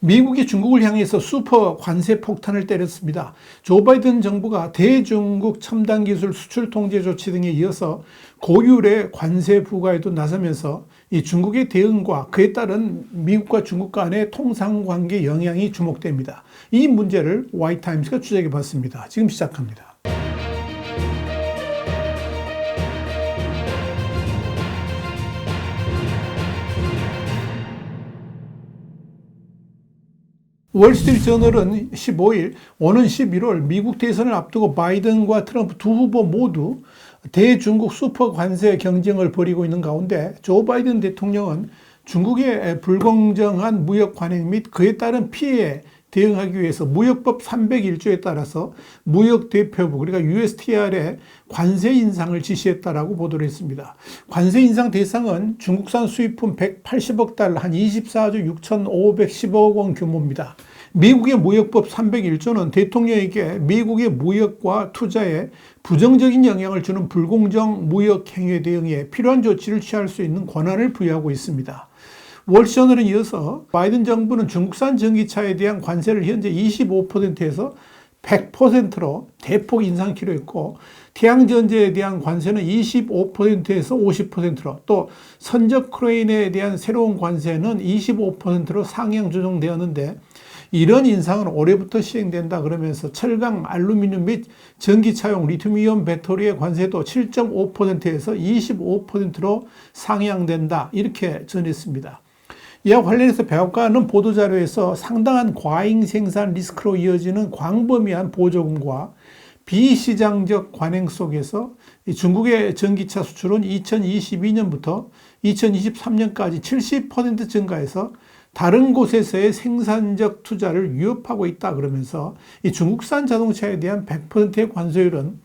미국이 중국을 향해서 슈퍼 관세 폭탄을 때렸습니다. 조 바이든 정부가 대중국 첨단 기술 수출 통제 조치 등에 이어서 고율의 관세 부과에도 나서면서 이 중국의 대응과 그에 따른 미국과 중국 간의 통상관계 영향이 주목됩니다. 이 문제를 와이타임스가 추적해 봤습니다. 지금 시작합니다. 월스트리트저널은 15일, 오는 11월 미국 대선을 앞두고 바이든과 트럼프 두 후보 모두 대중국 슈퍼 관세 경쟁을 벌이고 있는 가운데 조 바이든 대통령은 중국의 불공정한 무역 관행 및 그에 따른 피해에 대응하기 위해서 무역법 301조에 따라서 무역대표부, 그러니까 USTR에 관세 인상을 지시했다라고 보도를 했습니다. 관세 인상 대상은 중국산 수입품 180억 달러, 한 24조 6,510억 원 규모입니다. 미국의 무역법 301조는 대통령에게 미국의 무역과 투자에 부정적인 영향을 주는 불공정 무역 행위에 대응해 필요한 조치를 취할 수 있는 권한을 부여하고 있습니다. 월스트리트저널은 이어서 바이든 정부는 중국산 전기차에 대한 관세를 현재 25%에서 100%로 대폭 인상키로 했고, 태양전지에 대한 관세는 25%에서 50%로, 또 선적 크레인에 대한 새로운 관세는 25%로 상향 조정되었는데, 이런 인상은 올해부터 시행된다 그러면서 철강, 알루미늄 및 전기차용 리튬이온 배터리의 관세도 7.5%에서 25%로 상향된다, 이렇게 전했습니다. 이와 관련해서 백악관은 보도자료에서 상당한 과잉 생산 리스크로 이어지는 광범위한 보조금과 비시장적 관행 속에서 중국의 전기차 수출은 2022년부터 2023년까지 70% 증가해서 다른 곳에서의 생산적 투자를 위협하고 있다 그러면서 이 중국산 자동차에 대한 100%의 관세율은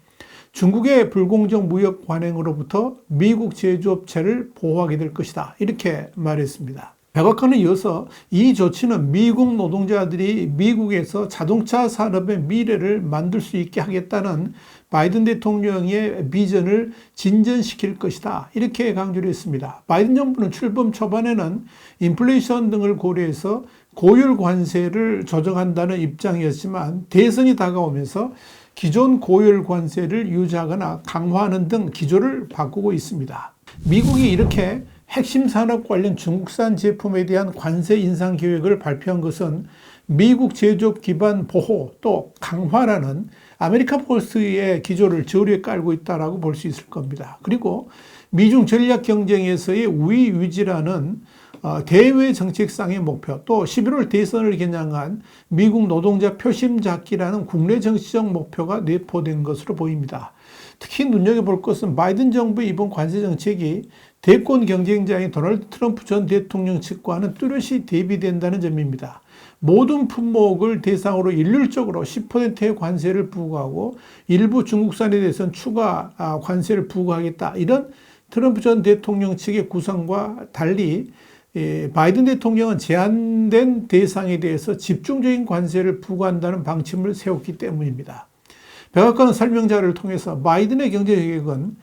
중국의 불공정 무역 관행으로부터 미국 제조업체를 보호하게 될 것이다, 이렇게 말했습니다. 백악관은 이어서 이 조치는 미국 노동자들이 미국에서 자동차 산업의 미래를 만들 수 있게 하겠다는 바이든 대통령의 비전을 진전시킬 것이다, 이렇게 강조를 했습니다. 바이든 정부는 출범 초반에는 인플레이션 등을 고려해서 고율 관세를 조정한다는 입장이었지만 대선이 다가오면서 기존 고율 관세를 유지하거나 강화하는 등 기조를 바꾸고 있습니다. 미국이 이렇게 핵심 산업 관련 중국산 제품에 대한 관세 인상 계획을 발표한 것은 미국 제조업 기반 보호 또 강화라는 아메리카 포스트의 기조를 저리에 깔고 있다고 볼 수 있을 겁니다. 그리고 미중 전략 경쟁에서의 우위 유지라는 대외 정책상의 목표, 또 11월 대선을 겨냥한 미국 노동자 표심 잡기라는 국내 정치적 목표가 내포된 것으로 보입니다. 특히 눈여겨볼 것은 바이든 정부의 이번 관세 정책이 대권 경쟁자인 도널드 트럼프 전 대통령 측과는 뚜렷이 대비된다는 점입니다. 모든 품목을 대상으로 일률적으로 10%의 관세를 부과하고 일부 중국산에 대해서는 추가 관세를 부과하겠다, 이런 트럼프 전 대통령 측의 구상과 달리 바이든 대통령은 제한된 대상에 대해서 집중적인 관세를 부과한다는 방침을 세웠기 때문입니다. 백악관은 설명자를 통해서 바이든의 경제 계획은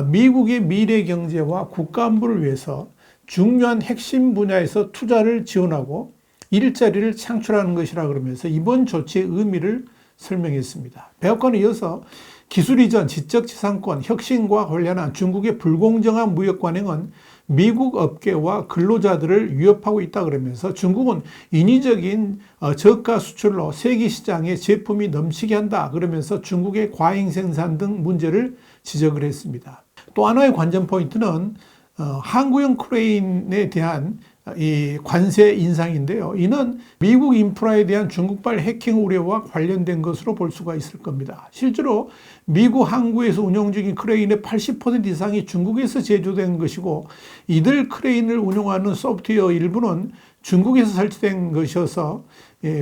미국의 미래 경제와 국가 안보를 위해서 중요한 핵심 분야에서 투자를 지원하고 일자리를 창출하는 것이라 그러면서 이번 조치의 의미를 설명했습니다. 백악관은 이어서 기술 이전, 지적재산권, 혁신과 관련한 중국의 불공정한 무역 관행은 미국 업계와 근로자들을 위협하고 있다 그러면서 중국은 인위적인 저가 수출로 세계 시장에 제품이 넘치게 한다 그러면서 중국의 과잉 생산 등 문제를 지적을 했습니다. 또 하나의 관전 포인트는 항구형 크레인에 대한 이 관세 인상인데요. 이는 미국 인프라에 대한 중국발 해킹 우려와 관련된 것으로 볼 수가 있을 겁니다. 실제로 미국 항구에서 운영 중인 크레인의 80% 이상이 중국에서 제조된 것이고, 이들 크레인을 운용하는 소프트웨어 일부는 중국에서 설치된 것이어서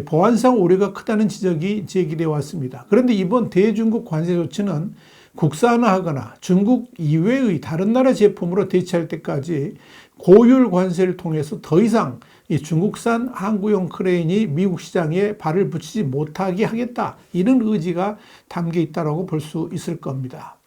보안상 우려가 크다는 지적이 제기되어 왔습니다. 그런데 이번 대중국 관세 조치는 국산화하거나 중국 이외의 다른 나라 제품으로 대체할 때까지 고율 관세를 통해서 더 이상 이 중국산 항구용 크레인이 미국 시장에 발을 붙이지 못하게 하겠다, 이런 의지가 담겨 있다고 볼 수 있을 겁니다.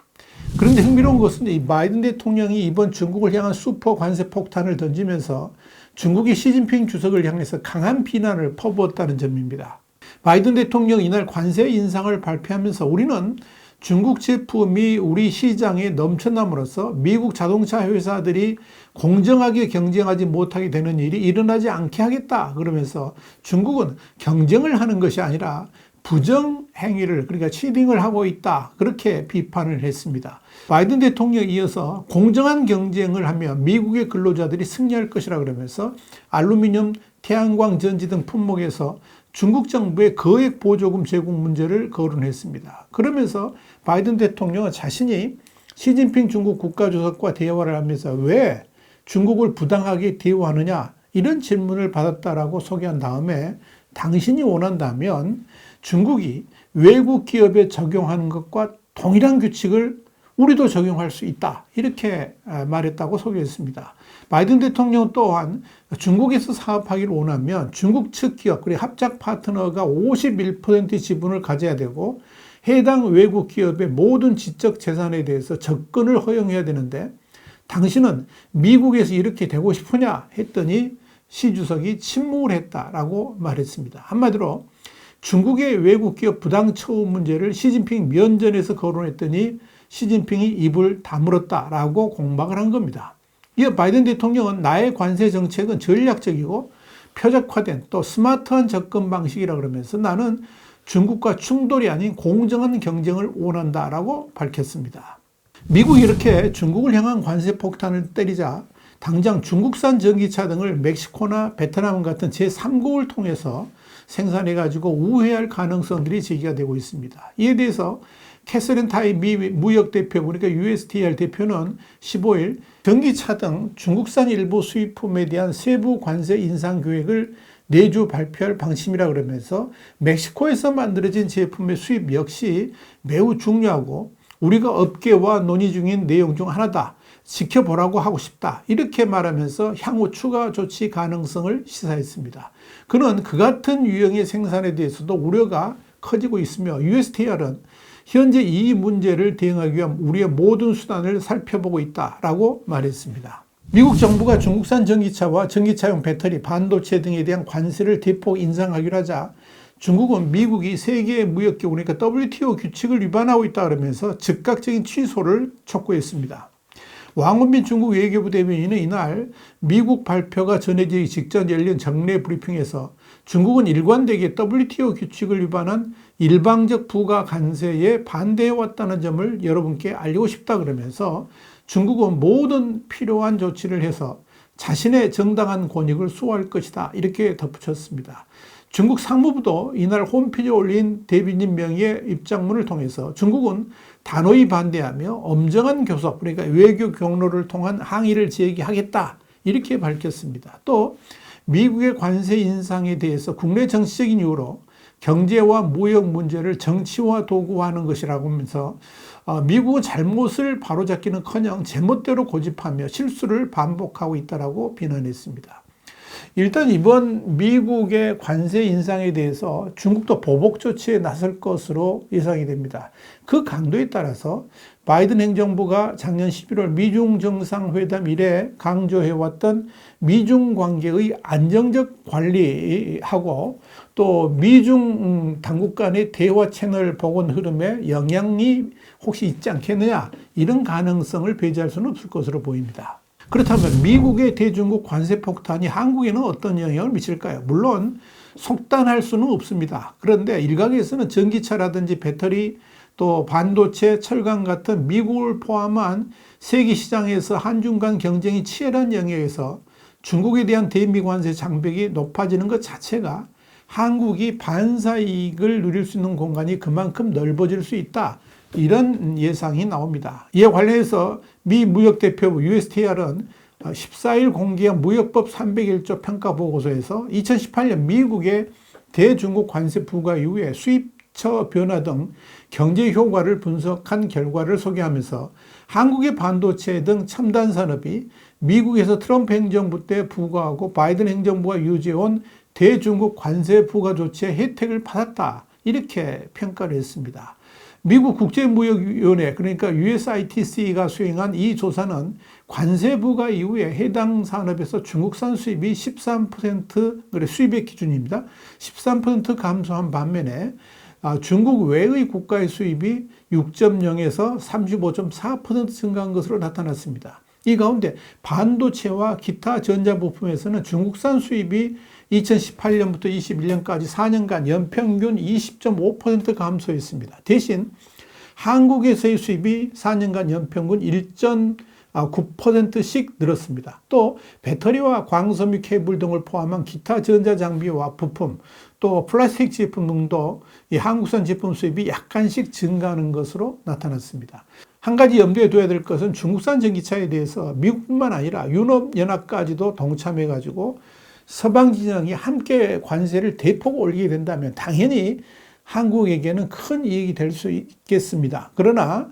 그런데 흥미로운 것은 이 바이든 대통령이 이번 중국을 향한 슈퍼 관세 폭탄을 던지면서 중국이 시진핑 주석을 향해서 강한 비난을 퍼부었다는 점입니다. 바이든 대통령이 이날 관세 인상을 발표하면서 우리는 중국 제품이 우리 시장에 넘쳐남으로써 미국 자동차 회사들이 공정하게 경쟁하지 못하게 되는 일이 일어나지 않게 하겠다. 그러면서 중국은 경쟁을 하는 것이 아니라 부정 행위를, 그러니까 치딩을 하고 있다. 그렇게 비판을 했습니다. 바이든 대통령에 이어서 공정한 경쟁을 하면 미국의 근로자들이 승리할 것이라 그러면서 알루미늄, 태양광 전지 등 품목에서 중국 정부의 거액 보조금 제공 문제를 거론했습니다. 그러면서 바이든 대통령은 자신이 시진핑 중국 국가주석과 대화를 하면서 왜 중국을 부당하게 대우하느냐 이런 질문을 받았다라고 소개한 다음에 당신이 원한다면 중국이 외국 기업에 적용하는 것과 동일한 규칙을 우리도 적용할 수 있다. 이렇게 말했다고 소개했습니다. 바이든 대통령 또한 중국에서 사업하기를 원하면 중국 측 기업, 그리고 합작 파트너가 51% 지분을 가져야 되고 해당 외국 기업의 모든 지적 재산에 대해서 접근을 허용해야 되는데 당신은 미국에서 이렇게 되고 싶으냐 했더니 시 주석이 침묵을 했다라고 말했습니다. 한마디로 중국의 외국 기업 부당 처우 문제를 시진핑 면전에서 거론했더니 시진핑이 입을 다물었다라고 공박을 한 겁니다. 이어 바이든 대통령은 나의 관세 정책은 전략적이고 표적화된 또 스마트한 접근 방식이라 그러면서 나는 중국과 충돌이 아닌 공정한 경쟁을 원한다라고 밝혔습니다. 미국이 이렇게 중국을 향한 관세 폭탄을 때리자 당장 중국산 전기차 등을 멕시코나 베트남 같은 제3국을 통해서 생산해가지고 우회할 가능성들이 제기가 되고 있습니다. 이에 대해서 캐서린 타이 미 무역대표, 그러니까 USTR 대표는 15일 전기차 등 중국산 일부 수입품에 대한 세부 관세 인상 계획을 내주 발표할 방침이라 그러면서 멕시코에서 만들어진 제품의 수입 역시 매우 중요하고 우리가 업계와 논의 중인 내용 중 하나다. 지켜보라고 하고 싶다. 이렇게 말하면서 향후 추가 조치 가능성을 시사했습니다. 그는 그 같은 유형의 생산에 대해서도 우려가 커지고 있으며 USTR은 현재 이 문제를 대응하기 위한 우리의 모든 수단을 살펴보고 있다라고 말했습니다. 미국 정부가 중국산 전기차와 전기차용 배터리, 반도체 등에 대한 관세를 대폭 인상하기로 하자 중국은 미국이 세계 무역기구, 그러니까 WTO 규칙을 위반하고 있다 그러면서 즉각적인 취소를 촉구했습니다. 왕원빈 중국 외교부 대변인은 이날 미국 발표가 전해지기 직전 열린 정례 브리핑에서 중국은 일관되게 WTO 규칙을 위반한 일방적 부가 관세에 반대해왔다는 점을 여러분께 알리고 싶다 그러면서 중국은 모든 필요한 조치를 해서 자신의 정당한 권익을 수호할 것이다 이렇게 덧붙였습니다. 중국 상무부도 이날 홈페이지에 올린 대변인 명의의 입장문을 통해서 중국은 단호히 반대하며 엄정한 교섭, 그러니까 외교 경로를 통한 항의를 제기하겠다 이렇게 밝혔습니다. 또 미국의 관세 인상에 대해서 국내 정치적인 이유로 경제와 무역 문제를 정치화 도구화하는 것이라고 하면서 미국은 잘못을 바로잡기는커녕 제멋대로 고집하며 실수를 반복하고 있다라고 비난했습니다. 일단 이번 미국의 관세 인상에 대해서 중국도 보복 조치에 나설 것으로 예상이 됩니다. 그 강도에 따라서 바이든 행정부가 작년 11월 미중 정상회담 이래 강조해왔던 미중 관계의 안정적 관리하고 또 미중 당국 간의 대화 채널 복원 흐름에 영향이 혹시 있지 않겠느냐 이런 가능성을 배제할 수는 없을 것으로 보입니다. 그렇다면 미국의 대중국 관세 폭탄이 한국에는 어떤 영향을 미칠까요? 물론 속단할 수는 없습니다. 그런데 일각에서는 전기차라든지 배터리 또 반도체, 철강 같은 미국을 포함한 세계 시장에서 한중 간 경쟁이 치열한 영역에서 중국에 대한 대미 관세 장벽이 높아지는 것 자체가 한국이 반사이익을 누릴 수 있는 공간이 그만큼 넓어질 수 있다. 이런 예상이 나옵니다. 이에 관련해서 미 무역대표부 USTR은 14일 공개한 무역법 301조 평가보고서에서 2018년 미국의 대중국 관세 부과 이후에 수입처 변화 등 경제 효과를 분석한 결과를 소개하면서 한국의 반도체 등 첨단 산업이 미국에서 트럼프 행정부 때 부과하고 바이든 행정부가 유지해온 대중국 관세 부과 조치의 혜택을 받았다. 이렇게 평가를 했습니다. 미국 국제무역위원회, 그러니까 USITC가 수행한 이 조사는 관세 부과 이후에 해당 산업에서 중국산 수입이 13%, 그래 수입의 기준입니다. 13% 감소한 반면에 중국 외의 국가의 수입이 6.0에서 35.4% 증가한 것으로 나타났습니다. 이 가운데 반도체와 기타 전자부품에서는 중국산 수입이 2018년부터 21년까지 4년간 연평균 20.5% 감소했습니다. 대신 한국에서의 수입이 4년간 연평균 1.9%씩 늘었습니다. 또 배터리와 광섬유 케이블 등을 포함한 기타 전자장비와 부품, 또 플라스틱 제품 등도 이 한국산 제품 수입이 약간씩 증가하는 것으로 나타났습니다. 한 가지 염두에 둬야 될 것은 중국산 전기차에 대해서 미국뿐만 아니라 유럽연합까지도 동참해가지고 서방 진영이 함께 관세를 대폭 올리게 된다면 당연히 한국에게는 큰 이익이 될 수 있겠습니다. 그러나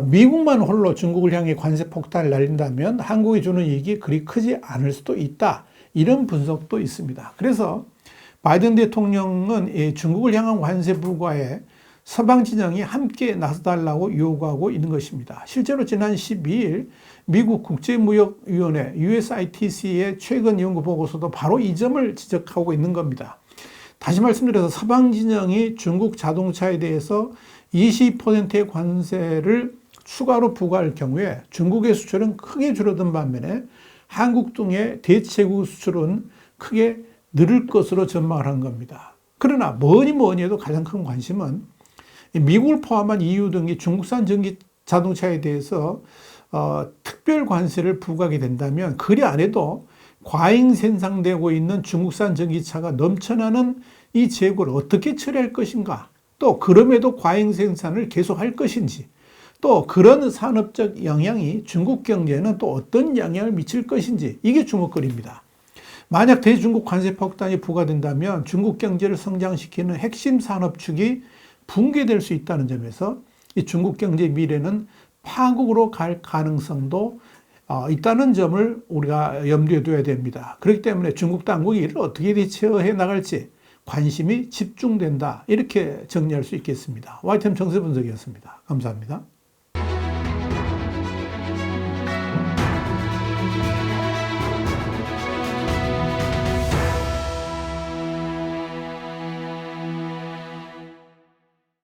미국만 홀로 중국을 향해 관세 폭탄을 날린다면 한국이 주는 이익이 그리 크지 않을 수도 있다. 이런 분석도 있습니다. 그래서 바이든 대통령은 중국을 향한 관세 불과에 서방 진영이 함께 나서달라고 요구하고 있는 것입니다. 실제로 지난 12일 미국 국제무역위원회 USITC의 최근 연구 보고서도 바로 이 점을 지적하고 있는 겁니다. 다시 말씀드려서 서방 진영이 중국 자동차에 대해서 20%의 관세를 추가로 부과할 경우에 중국의 수출은 크게 줄어든 반면에 한국 등의 대체국 수출은 크게 늘을 것으로 전망을 한 겁니다. 그러나 뭐니 해도 가장 큰 관심은 미국을 포함한 EU 등이 중국산 전기 자동차에 대해서 특별 관세를 부과하게 된다면 그리 안 해도 과잉 생산되고 있는 중국산 전기차가 넘쳐나는 이 재고를 어떻게 처리할 것인가, 또 그럼에도 과잉 생산을 계속할 것인지, 또 그런 산업적 영향이 중국 경제에는 또 어떤 영향을 미칠 것인지 이게 주목거리입니다. 만약 대중국 관세 폭탄이 부과된다면 중국 경제를 성장시키는 핵심 산업축이 붕괴될 수 있다는 점에서 이 중국 경제 미래는 파국으로 갈 가능성도 있다는 점을 우리가 염두에 둬야 됩니다. 그렇기 때문에 중국 당국이 이를 어떻게 대처해 나갈지 관심이 집중된다. 이렇게 정리할 수 있겠습니다. YTN 정세 분석이었습니다. 감사합니다.